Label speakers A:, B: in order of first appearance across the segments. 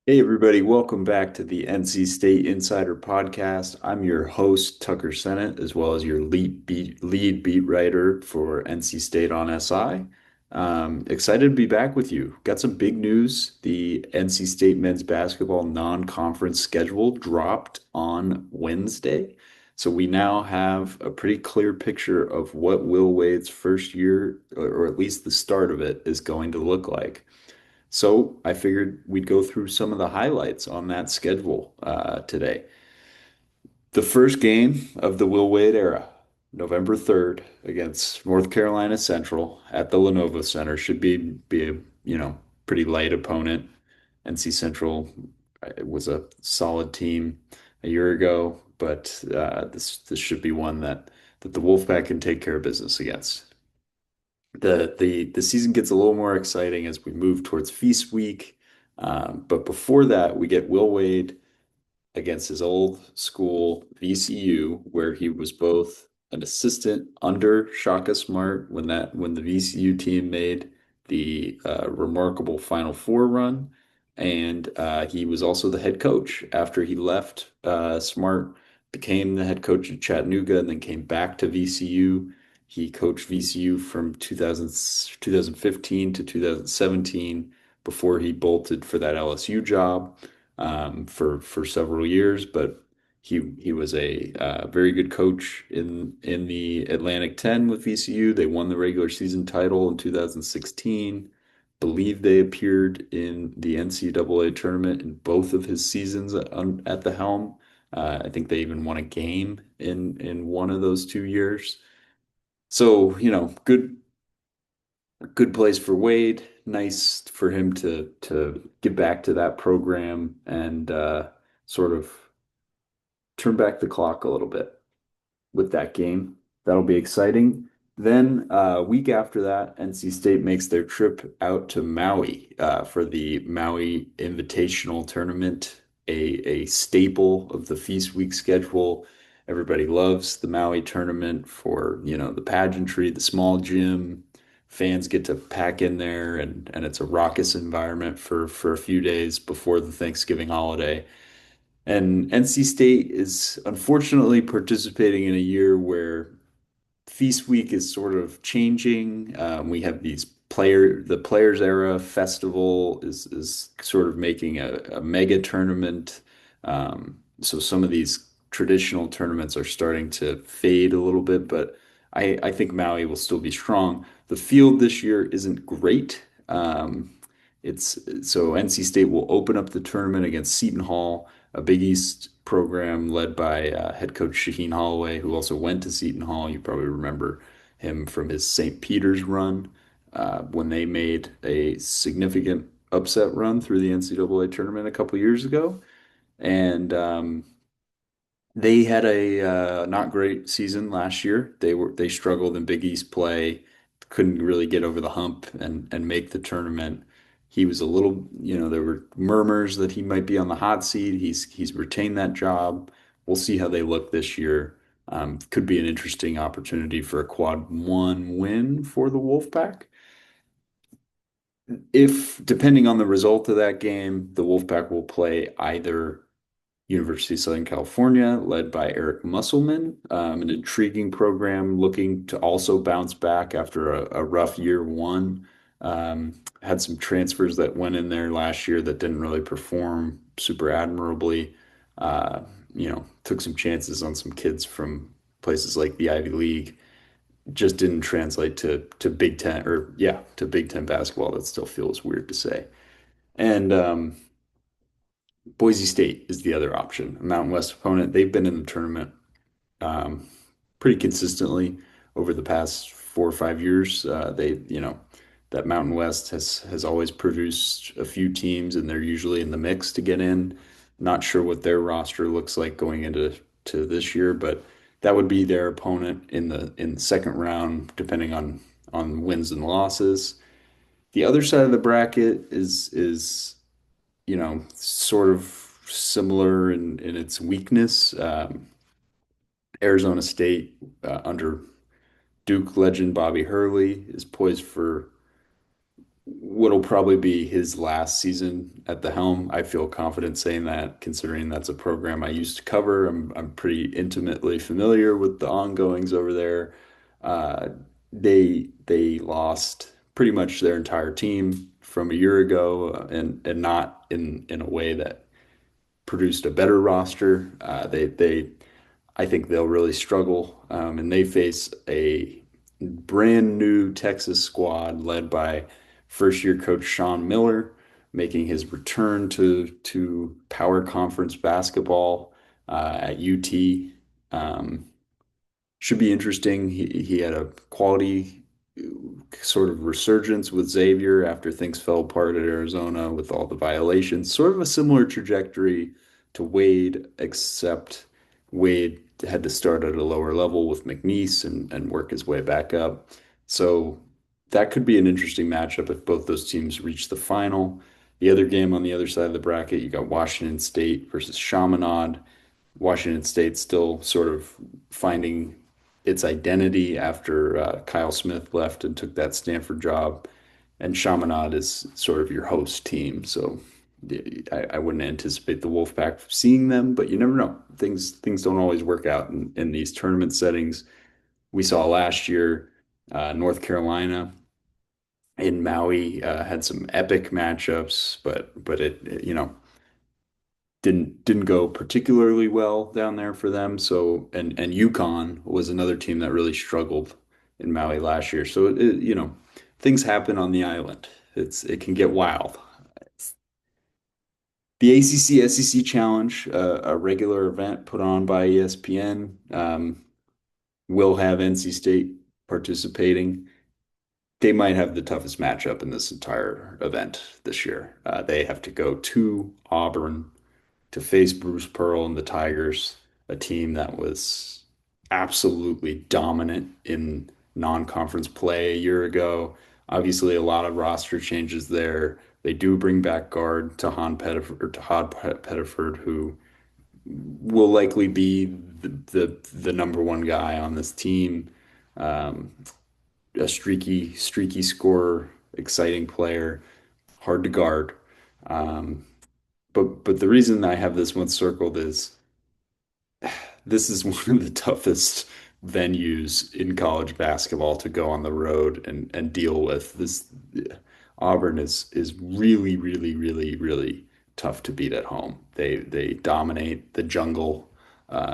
A: Hey everybody, welcome back to the NC State Insider Podcast. I'm your host, Tucker Sennett, as well as your lead beat writer for NC State on SI. Excited to be back with you. Got some big news. The NC State men's basketball non-conference schedule dropped on Wednesday. So we now have a pretty clear picture of what Will Wade's first year, or at least the start of it, is going to look like. So I figured we'd go through some of the highlights on that schedule today. The first game of the Will Wade era, November 3rd against North Carolina Central at the Lenovo Center, should be a pretty light opponent. NC Central was a solid team a year ago, but this should be one that the Wolfpack can take care of business against. The season gets a little more exciting as we move towards Feast Week. But before that, we get Will Wade against his old school VCU, where he was both an assistant under Shaka Smart when the VCU team made the remarkable Final Four run, and he was also the head coach after he left. Smart became the head coach at Chattanooga and then came back to VCU. He coached VCU from 2015 to 2017 before he bolted for that LSU job for several years, but he was a very good coach in the Atlantic 10 with VCU. They won the regular season title in 2016. Believe they appeared in the NCAA tournament in both of his seasons at the helm. I think they even won a game in one of those 2 years. So, good place for Wade. Nice for him to get back to that program and sort of turn back the clock a little bit with that game. That'll be exciting. Then a week after that, NC State makes their trip out to Maui for the Maui Invitational Tournament, a staple of the Feast Week schedule. Everybody loves the Maui tournament for, the pageantry, the small gym. Fans get to pack in there and it's a raucous environment for a few days before the Thanksgiving holiday. And NC State is unfortunately participating in a year where Feast Week is sort of changing. We have the Players Era Festival is sort of making a mega tournament. So some of these traditional tournaments are starting to fade a little bit, but I think Maui will still be strong. The field this year isn't great. It's so NC State will open up the tournament against Seton Hall, a Big East program led by head coach Shaheen Holloway, who also went to Seton Hall. You probably remember him from his St. Peter's run when they made a significant upset run through the NCAA tournament a couple years ago. And they had a not great season last year. They struggled in Big East play, couldn't really get over the hump and make the tournament. He was a little, there were murmurs that he might be on the hot seat. He's retained that job. We'll see how they look this year. Could be an interesting opportunity for a quad one win for the Wolfpack. If depending on the result of that game, the Wolfpack will play either University of Southern California, led by Eric Musselman, an intriguing program looking to also bounce back after a rough year one. Had some transfers that went in there last year that didn't really perform super admirably. Uh, took some chances on some kids from places like the Ivy League. Just didn't translate to Big Ten or yeah, to Big Ten basketball. That still feels weird to say. And Boise State is the other option, a Mountain West opponent. They've been in the tournament um, pretty consistently over the past 4 or 5 years. That Mountain West has always produced a few teams, and they're usually in the mix to get in. Not sure what their roster looks like going into this year, but that would be their opponent in the second round, depending on wins and losses. The other side of the bracket is sort of similar in its weakness. Arizona State, under Duke legend Bobby Hurley, is poised for what'll probably be his last season at the helm. I feel confident saying that, considering that's a program I used to cover. I'm pretty intimately familiar with the ongoings over there. Uh, they lost pretty much their entire team from a year ago, and not in a way that produced a better roster. They I think they'll really struggle, and they face a brand new Texas squad led by first year coach Sean Miller, making his return to Power Conference basketball at UT. Um, should be interesting. He had a quality sort of resurgence with Xavier after things fell apart at Arizona with all the violations. Sort of a similar trajectory to Wade, except Wade had to start at a lower level with McNeese and work his way back up. So that could be an interesting matchup if both those teams reach the final. The other game on the other side of the bracket, you got Washington State versus Chaminade. Washington State still sort of finding its identity after Kyle Smith left and took that Stanford job. And Chaminade is sort of your host team. So I wouldn't anticipate the Wolfpack seeing them, but you never know. Things don't always work out in these tournament settings. We saw last year, North Carolina in Maui had some epic matchups, but it didn't go particularly well down there for them. So and UConn was another team that really struggled in Maui last year. So things happen on the island. It can get wild. The ACC SEC Challenge, a regular event put on by ESPN, will have NC State participating. They might have the toughest matchup in this entire event this year. They have to go to Auburn to face Bruce Pearl and the Tigers, a team that was absolutely dominant in non-conference play a year ago. Obviously, a lot of roster changes there. They do bring back guard Todd Pettiford, who will likely be the number one guy on this team. Um, a streaky scorer, exciting player, hard to guard. Um, but the reason I have this one circled is this is one of the toughest venues in college basketball to go on the road and deal with. This Auburn is really, really, really, really tough to beat at home. They dominate the jungle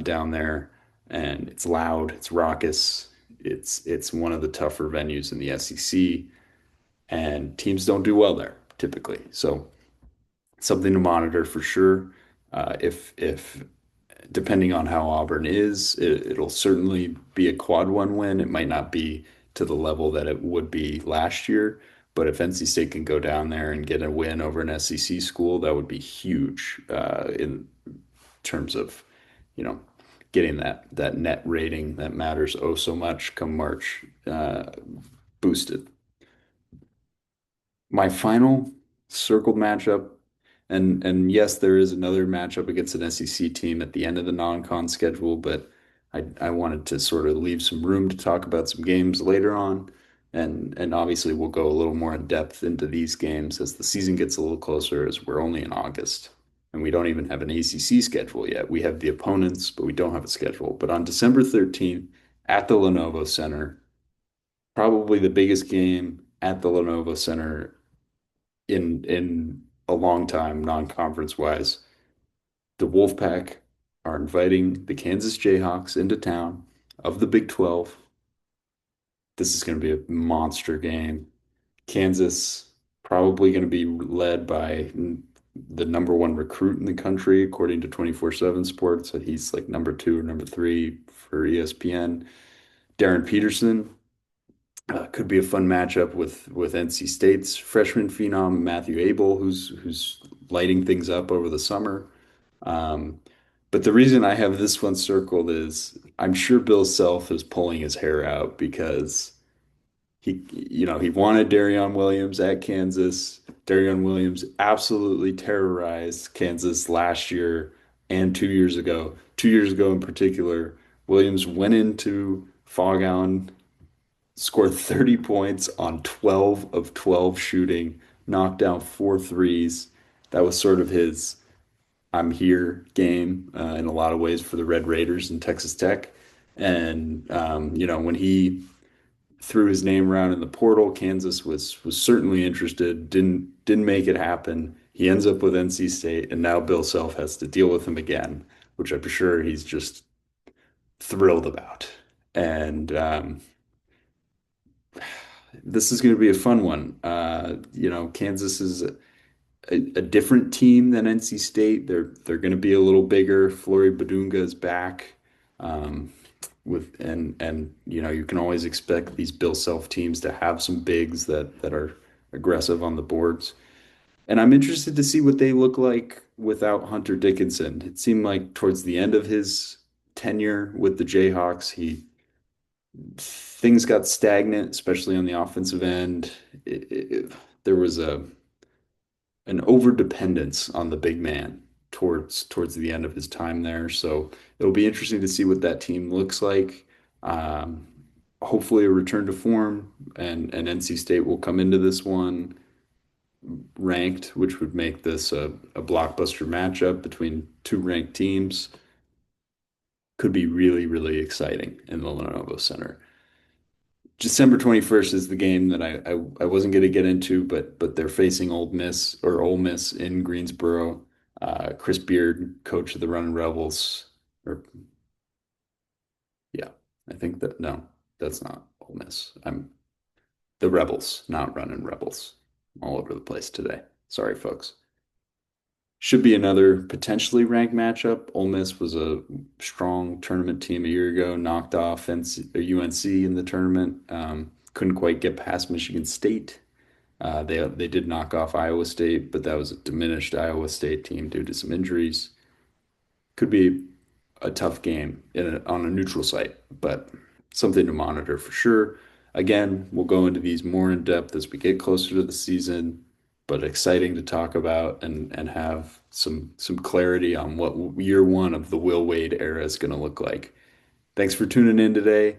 A: down there, and it's loud, it's raucous. It's one of the tougher venues in the SEC, and teams don't do well there typically. So something to monitor for sure. If depending on how Auburn is, it'll certainly be a quad one win. It might not be to the level that it would be last year, but if NC State can go down there and get a win over an SEC school, that would be huge in terms of, you know, getting that net rating that matters oh so much come March boosted. My final circled matchup, and yes, there is another matchup against an SEC team at the end of the non-con schedule, but I wanted to sort of leave some room to talk about some games later on, and obviously we'll go a little more in depth into these games as the season gets a little closer, as we're only in August, and we don't even have an ACC schedule yet. We have the opponents, but we don't have a schedule. But on December 13th at the Lenovo Center, probably the biggest game at the Lenovo Center in a long time, non-conference wise. The Wolfpack are inviting the Kansas Jayhawks into town of the Big 12. This is going to be a monster game. Kansas probably going to be led by the number one recruit in the country, according to 24/7 Sports. So he's like number two or number three for ESPN. Darren Peterson, could be a fun matchup with NC State's freshman phenom Matthew Abel, who's lighting things up over the summer. Um, but the reason I have this one circled is I'm sure Bill Self is pulling his hair out because he wanted Darion Williams at Kansas. Darion Williams absolutely terrorized Kansas last year and 2 years ago. 2 years ago in particular, Williams went into Fog Allen scored 30 points on 12 of 12 shooting, knocked down four threes. That was sort of his I'm here game in a lot of ways for the Red Raiders and Texas Tech. And when he threw his name around in the portal, Kansas was certainly interested, didn't make it happen. He ends up with NC State, and now Bill Self has to deal with him again, which I'm sure he's just thrilled about. And this is going to be a fun one. Kansas is a different team than NC State. They're going to be a little bigger. Flory Badunga is back. Um, you can always expect these Bill Self teams to have some bigs that are aggressive on the boards. And I'm interested to see what they look like without Hunter Dickinson. It seemed like towards the end of his tenure with the Jayhawks, he things got stagnant, especially on the offensive end. There was an over dependence on the big man towards the end of his time there. So it'll be interesting to see what that team looks like. Um, Hopefully a return to form, and NC State will come into this one ranked, which would make this a blockbuster matchup between two ranked teams. Could be really, really exciting in the Lenovo Center. December 21st is the game that I wasn't going to get into, but they're facing Ole Miss in Greensboro. Chris Beard, coach of the Running Rebels, or yeah, I think that no, that's not Ole Miss. I'm the Rebels, not Running Rebels. I'm all over the place today. Sorry, folks. Should be another potentially ranked matchup. Ole Miss was a strong tournament team a year ago, knocked off UNC in the tournament. Couldn't quite get past Michigan State. They did knock off Iowa State, but that was a diminished Iowa State team due to some injuries. Could be a tough game on a neutral site, but something to monitor for sure. Again, we'll go into these more in depth as we get closer to the season, but exciting to talk about and have some clarity on what year one of the Will Wade era is going to look like. Thanks for tuning in today.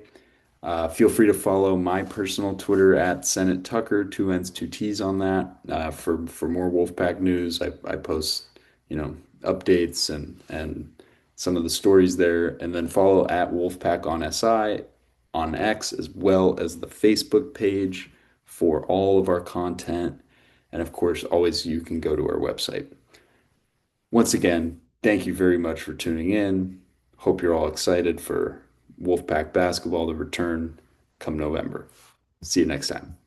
A: Feel free to follow my personal Twitter at Senate Tucker, two N's, two T's on that. For more Wolfpack news, I post, updates and some of the stories there. And then follow at Wolfpack on SI on X, as well as the Facebook page for all of our content. And of course, always you can go to our website. Once again, thank you very much for tuning in. Hope you're all excited for Wolfpack basketball to return come November. See you next time.